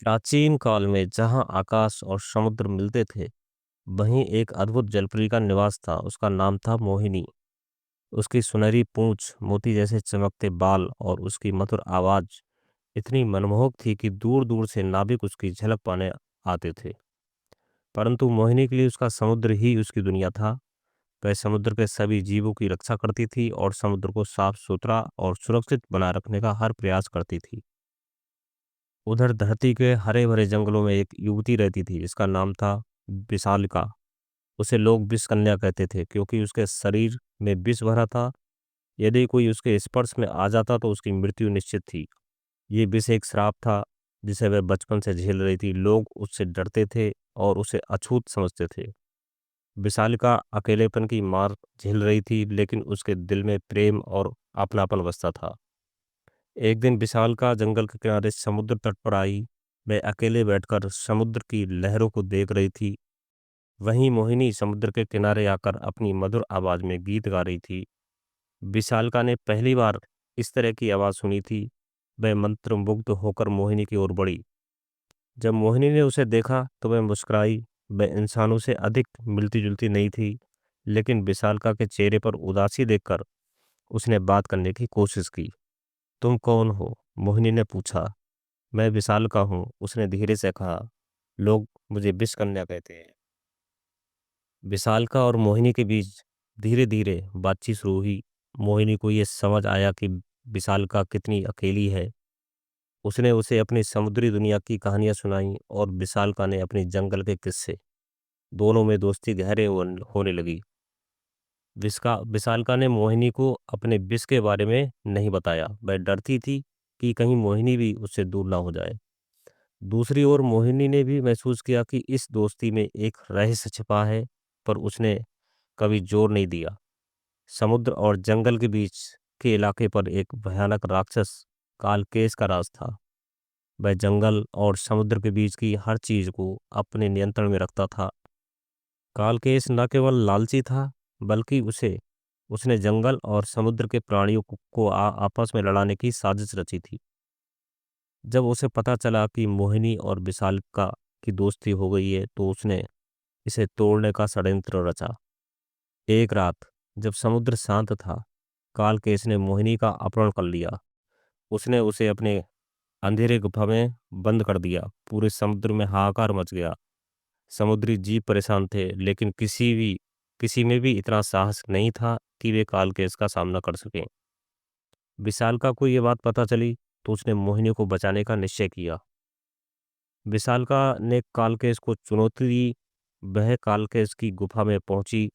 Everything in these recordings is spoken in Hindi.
प्राचीन काल में जहां आकाश और समुद्र मिलते थे, वहीं एक अद्भुत जलपरी का निवास था। उसका नाम था मोहिनी। उसकी सुनहरी पूंछ, मोती जैसे चमकते बाल और उसकी मधुर आवाज इतनी मनमोहक थी कि दूर दूर से नाविक उसकी झलक पाने आते थे। परंतु मोहिनी के लिए उसका समुद्र ही उसकी दुनिया था। वह समुद्र के सभी जीवों की रक्षा करती थी और समुद्र को साफ सुथरा और सुरक्षित बनाए रखने का हर प्रयास करती थी। उधर धरती के हरे भरे जंगलों में एक युवती रहती थी जिसका नाम था विशालिका। उसे लोग विष कन्या कहते थे क्योंकि उसके शरीर में विष भरा था। यदि कोई उसके स्पर्श में आ जाता तो उसकी मृत्यु निश्चित थी। ये विष एक श्राप था जिसे वह बचपन से झेल रही थी। लोग उससे डरते थे और उसे अछूत समझते थे। विशालिका अकेलेपन की मार झेल रही थी, लेकिन उसके दिल में प्रेम और अपनापन बसता था। एक दिन विशालिका जंगल के किनारे समुद्र तट पर आई। वह अकेले बैठकर समुद्र की लहरों को देख रही थी। वहीं मोहिनी समुद्र के किनारे आकर अपनी मधुर आवाज में गीत गा रही थी। विशालका ने पहली बार इस तरह की आवाज सुनी थी। वह मंत्रमुग्ध होकर मोहिनी की ओर बढ़ी। जब मोहिनी ने उसे देखा तो वह मुस्कुराई। वह इंसानों से अधिक मिलती जुलती नहीं थी, लेकिन विशालका के चेहरे पर उदासी देखकर उसने बात करने की कोशिश की। तुम कौन हो? मोहिनी ने पूछा। मैं विशालका हूँ, उसने धीरे से कहा। लोग मुझे विष कन्या कहते हैं। विशालका और मोहिनी के बीच धीरे धीरे बातचीत शुरू हुई। मोहिनी को ये समझ आया कि विशालका कितनी अकेली है। उसने उसे अपनी समुद्री दुनिया की कहानियां सुनाई और विशालका ने अपनी जंगल के किस्से। दोनों में दोस्ती गहरे होने लगी। विशालका ने मोहिनी को अपने विष के बारे में नहीं बताया। वह डरती थी कि कहीं मोहिनी भी उससे दूर ना हो जाए। दूसरी ओर मोहिनी ने भी महसूस किया कि इस दोस्ती में एक रहस्य छिपा है, पर उसने कभी जोर नहीं दिया। समुद्र और जंगल के बीच के इलाके पर एक भयानक राक्षस कालकेश का राज था। वह जंगल और समुद्र के बीच की हर चीज को अपने नियंत्रण में रखता था। कालकेश न केवल लालची था, बल्कि उसने जंगल और समुद्र के प्राणियों को आपस में लड़ाने की साजिश रची थी। जब उसे पता चला कि मोहिनी और विशालिका की दोस्ती हो गई है, तो उसने इसे तोड़ने का षड्यंत्र रचा। एक रात जब समुद्र शांत था, कालकेश ने मोहिनी का अपहरण कर लिया। उसने उसे अपने अंधेरे गुफा में बंद कर दिया। पूरे समुद्र में हाहाकार मच गया। समुद्री जीव परेशान थे, लेकिन किसी में भी इतना साहस नहीं था कि वे कालकेश का सामना कर सकें। विशालका को ये बात पता चली तो उसने मोहिनी को बचाने का निश्चय किया। विशालका ने कालकेश को चुनौती दी। वह कालकेश की गुफा में पहुंची।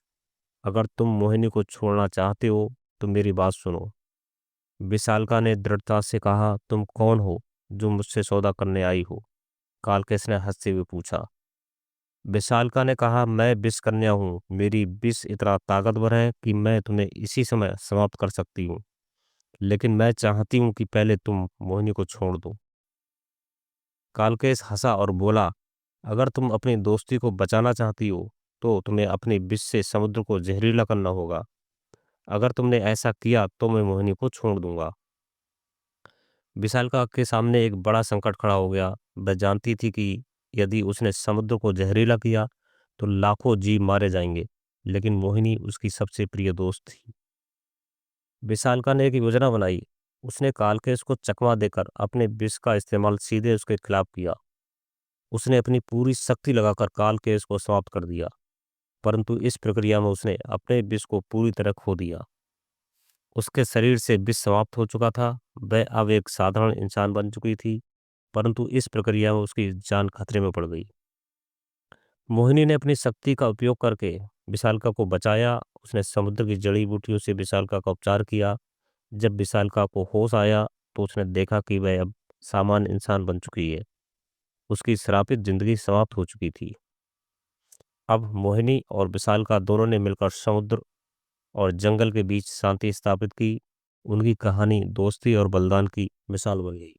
अगर तुम मोहिनी को छोड़ना चाहते हो तो मेरी बात सुनो, विशालका ने दृढ़ता से कहा। तुम कौन हो जो मुझसे सौदा करने आई हो? कालकेश ने हंसते हुए पूछा। विशालका ने कहा, मैं विष कन्या हूँ। मेरी विष इतना ताकतवर है कि मैं तुम्हें इसी समय समाप्त कर सकती हूँ, लेकिन मैं चाहती हूँ कि पहले तुम मोहिनी को छोड़ दो। कालकेश हंसा और बोला, अगर तुम अपनी दोस्ती को बचाना चाहती हो तो तुम्हें अपनी विष से समुद्र को जहरीला करना होगा। अगर तुमने ऐसा किया तो मैं मोहिनी को छोड़ दूंगा। विशालका के सामने एक बड़ा संकट खड़ा हो गया। वह जानती थी कि यदि उसने समुद्र को जहरीला किया तो लाखों जीव मारे जाएंगे, लेकिन मोहिनी उसकी सबसे प्रिय दोस्त थी। विशालका ने एक योजना बनाई। उसने कालकेश को चकमा देकर अपने विष का इस्तेमाल सीधे उसके खिलाफ किया। उसने अपनी पूरी शक्ति लगाकर कालकेश को समाप्त कर दिया, परंतु इस प्रक्रिया में उसने अपने विष को पूरी तरह खो दिया। उसके शरीर से विष समाप्त हो चुका था। वह अब एक साधारण इंसान बन चुकी थी, परंतु इस प्रक्रिया में उसकी जान खतरे में पड़ गई। मोहिनी ने अपनी शक्ति का उपयोग करके विशालका को बचाया। उसने समुद्र की जड़ी बूटियों से विशालका का उपचार किया। जब विशालका को होश आया तो उसने देखा कि वह अब सामान्य इंसान बन चुकी है। उसकी श्रापित जिंदगी समाप्त हो चुकी थी। अब मोहिनी और विशालका दोनों ने मिलकर समुद्र और जंगल के बीच शांति स्थापित की। उनकी कहानी दोस्ती और बलिदान की मिसाल बन गई।